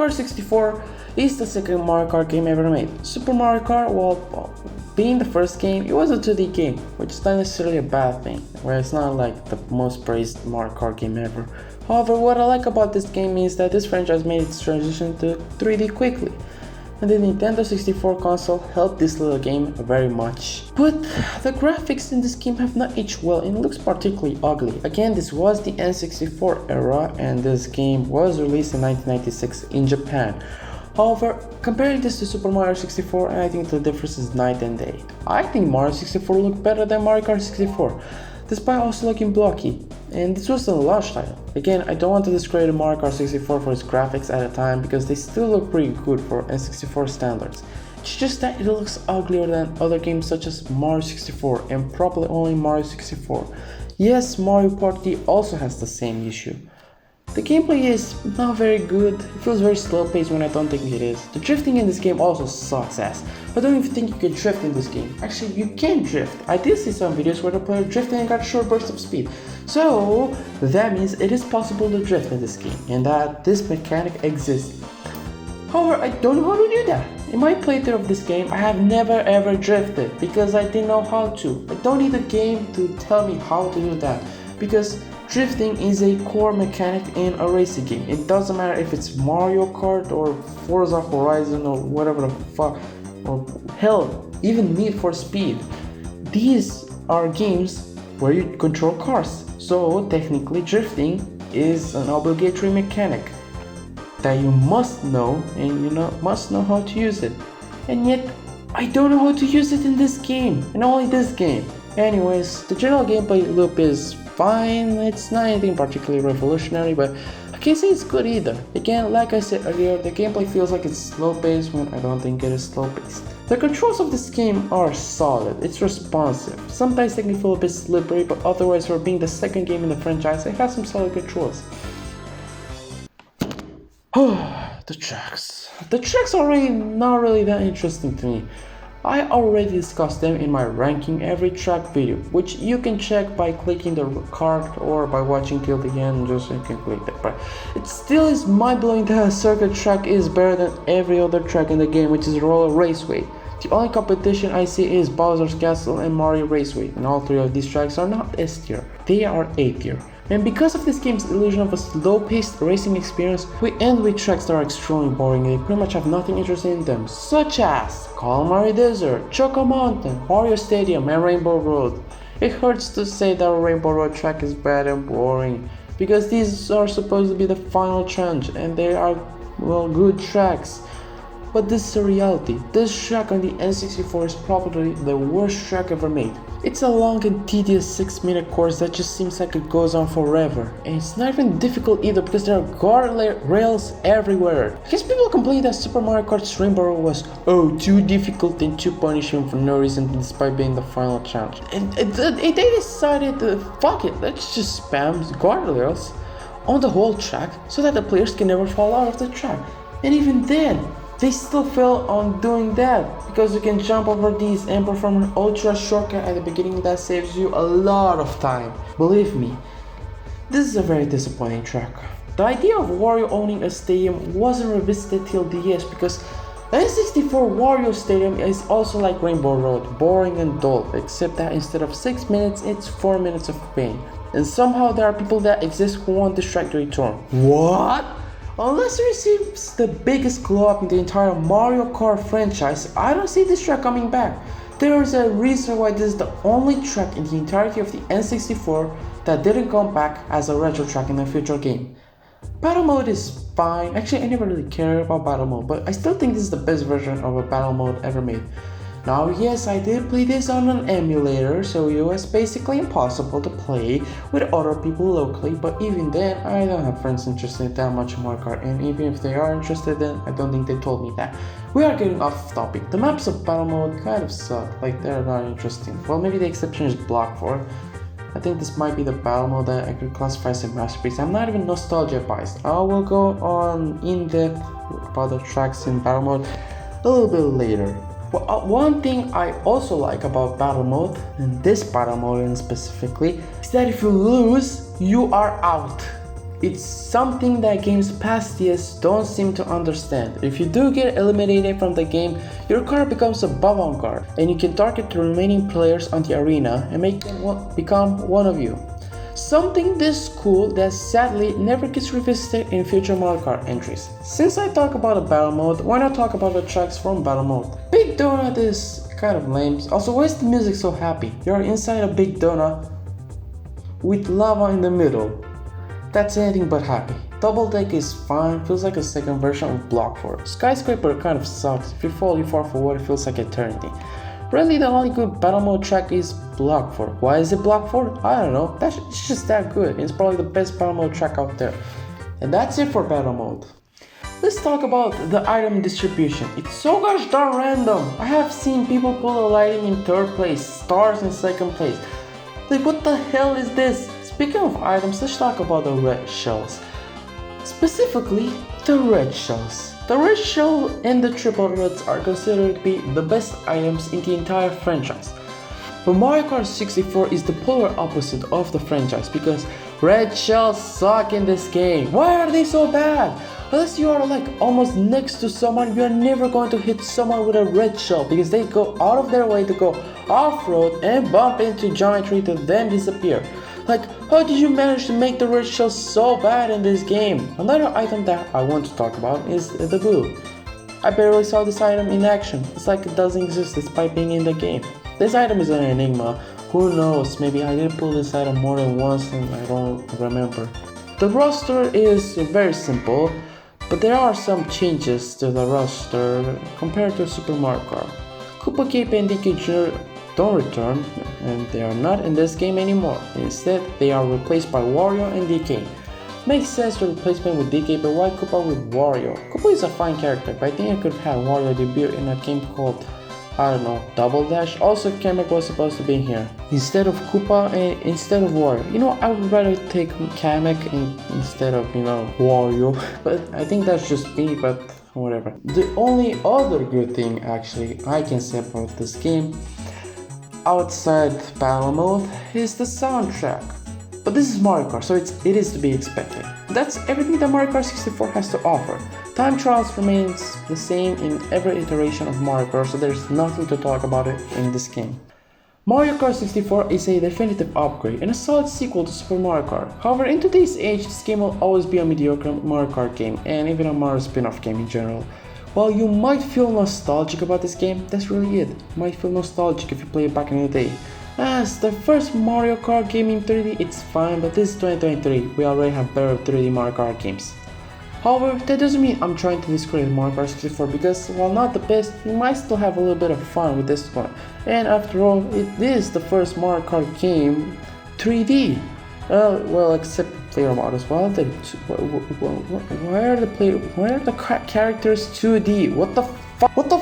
Kart 64 is the second Mario Kart game ever made. Super Mario Kart, well, being the first game, it was a 2D game, which is not necessarily a bad thing, where it's not like the most praised Mario Kart game ever. However, what I like about this game is that this franchise made its transition to 3D quickly, and the Nintendo 64 console helped this little game very much. But the graphics in this game have not aged well and looks particularly ugly. Again, this was the N64 era and this game was released in 1996 in Japan. However, comparing this to Super Mario 64, I think the difference is night and day. I think Mario 64 looked better than Mario Kart 64, despite also looking blocky, and this was the launch title. Again, I don't want to discredit Mario Kart 64 for its graphics at the time because they still look pretty good for N64 standards. It's just that it looks uglier than other games such as Mario 64 and probably only Mario 64. Yes, Mario Party also has the same issue. The gameplay is not very good, it feels very slow paced when I don't think it is. The drifting in this game also sucks ass. I don't even think you can drift in this game. Actually, you can drift. I did see some videos where the player drifted and got short bursts of speed. So that means it is possible to drift in this game and that this mechanic exists. However, I don't know how to do that. In my playthrough of this game, I have never ever drifted because I didn't know how to. I don't need a game to tell me how to do that because drifting is a core mechanic in a racing game. It doesn't matter if it's Mario Kart or Forza Horizon or whatever the fuck, or hell, even Need for Speed. These are games where you control cars. So technically drifting is an obligatory mechanic that you must know and must know how to use it. And yet I don't know how to use it in this game, and only this game. Anyways, the general gameplay loop is fine, it's not anything particularly revolutionary, but I can't say it's good either. Again, like I said earlier, the gameplay feels like it's slow paced when I don't think it is slow paced. The controls of this game are solid, it's responsive. Sometimes they can feel a bit slippery, but otherwise for being the second game in the franchise, it has some solid controls. The tracks. The tracks are not really that interesting to me. I already discussed them in my ranking every track video, which you can check by clicking the card or by watching till the end, just so you can click that. But it still is mind-blowing that a circuit track is better than every other track in the game, which is Roller Raceway. The only competition I see is Bowser's Castle and Mario Raceway, and all three of these tracks are not S tier, they are A tier. And because of this game's illusion of a slow-paced racing experience, we end with tracks that are extremely boring and they pretty much have nothing interesting in them, such as Calamari Desert, Choco Mountain, Mario Stadium, and Rainbow Road. It hurts to say that a Rainbow Road track is bad and boring, because these are supposed to be the final tranche and they are, well, good tracks. But this is a reality. This track on the N64 is probably the worst track ever made. It's a long and tedious 6-minute course that just seems like it goes on forever. And it's not even difficult either because there are guardrails everywhere. I guess people complain that Super Mario Kart's Rainbow Road was, too difficult and too punishing for no reason despite being the final challenge. And they decided to, fuck it, let's just spam guardrails on the whole track so that the players can never fall out of the track. And even then, they still fail on doing that because you can jump over these and perform an ultra shortcut at the beginning that saves you a lot of time. Believe me, this is a very disappointing track. The idea of Wario owning a stadium wasn't revisited till DS because N64 Wario Stadium is also like Rainbow Road, boring and dull, except that instead of 6 minutes, it's 4 minutes of pain. And somehow there are people that exist who want this track to return. What? Unless it receives the biggest glow up in the entire Mario Kart franchise, I don't see this track coming back. There is a reason why this is the only track in the entirety of the N64 that didn't come back as a retro track in a future game. Battle mode is fine. Actually, I never really cared about battle mode, but I still think this is the best version of a battle mode ever made. Now, yes, I did play this on an emulator, so it was basically impossible to play with other people locally, but even then, I don't have friends interested that much in Mario Kart, and even if they are interested, then I don't think they told me that. We are getting off topic. The maps of battle mode kind of suck, like they're not interesting. Well, maybe the exception is Block 4. I think this might be the battle mode that I could classify as a masterpiece. I'm not even nostalgia biased. I will go on in depth about the tracks in battle mode a little bit later. Well, one thing I also like about battle mode, and this battle mode specifically, is that if you lose, you are out. It's something that games past years don't seem to understand. If you do get eliminated from the game, your car becomes a bubble car, and you can target the remaining players on the arena and make them become one of you. Something this cool that sadly never gets revisited in future Mario Kart entries. Since I talk about a battle mode, why not talk about the tracks from battle mode? Big Donut is kind of lame. Also, why is the music so happy? You're inside a big donut with lava in the middle. That's anything but happy. Double Deck is fine, feels like a second version of Block 4. Skyscraper kind of sucks. If you fall for what it feels like eternity. Really, the only good battle mode track is Block 4. Why is it Block 4? I don't know. It's just that good. It's probably the best battle mode track out there. And that's it for battle mode. Let's talk about the item distribution. It's so gosh darn random. I have seen people pull a lighting in 3rd place, stars in 2nd place. Like, what the hell is this? Speaking of items, let's talk about the red shells. Specifically, the red shells. The red shell and the triple reds are considered to be the best items in the entire franchise. But Mario Kart 64 is the polar opposite of the franchise because red shells suck in this game. Why are they so bad? Unless you are like almost next to someone, you are never going to hit someone with a red shell because they go out of their way to go off-road and bump into geometry to then disappear. Like, how did you manage to make the red shell so bad in this game? Another item that I want to talk about is the blue. I barely saw this item in action. It's like it doesn't exist despite being in the game. This item is an enigma. Who knows, maybe I did pull this item more than once and I don't remember. The roster is very simple, but there are some changes to the roster compared to Super Mario Kart. Koopa Cape and DK Jr. don't return, and they are not in this game anymore. Instead, they are replaced by Wario and DK. Makes sense the replacement with DK, but why Koopa with Wario? Koopa is a fine character, but I think I could have had Wario debut in a game called, I don't know, Double Dash. Also, Kamek was supposed to be here instead of Koopa and instead of Wario. You know, I would rather take Kamek instead of, Wario. But I think that's just me, but whatever. The only other good thing actually I can say about this game outside battle mode is the soundtrack. But this is Mario Kart, so it is to be expected. That's everything that Mario Kart 64 has to offer. Time trials remains the same in every iteration of Mario Kart, so there's nothing to talk about it in this game. Mario Kart 64 is a definitive upgrade and a solid sequel to Super Mario Kart. However, in today's age, this game will always be a mediocre Mario Kart game, and even a Mario spin-off game in general. While you might feel nostalgic about this game, that's really it. You might feel nostalgic if you play it back in the day. As the first Mario Kart game in 3D, it's fine, but this is 2023, we already have better 3D Mario Kart games. However, that doesn't mean I'm trying to discredit Mario Kart 64 because while not the best, you might still have a little bit of fun with this one. And after all, it is the first Mario Kart game 3D. Well, except player mode as well. Why are the characters 2D? What the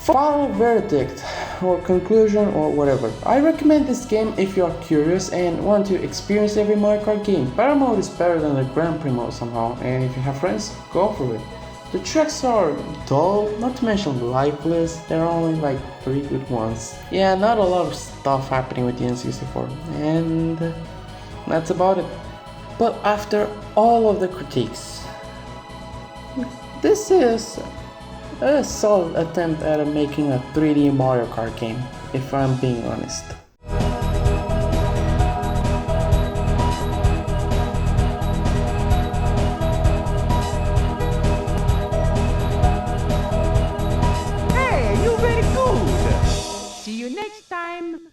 final verdict or conclusion or whatever. I recommend this game if you are curious and want to experience every Mario Kart game. Battle mode is better than the Grand Prix mode somehow, and if you have friends, go for it. The tracks are dull, not to mention lifeless. There are only like 3 good ones. Yeah, not a lot of stuff happening with the N64, and that's about it. But after all of the critiques, this is a solid attempt at making a 3D Mario Kart game, if I'm being honest. Hey, you very good! See you next time!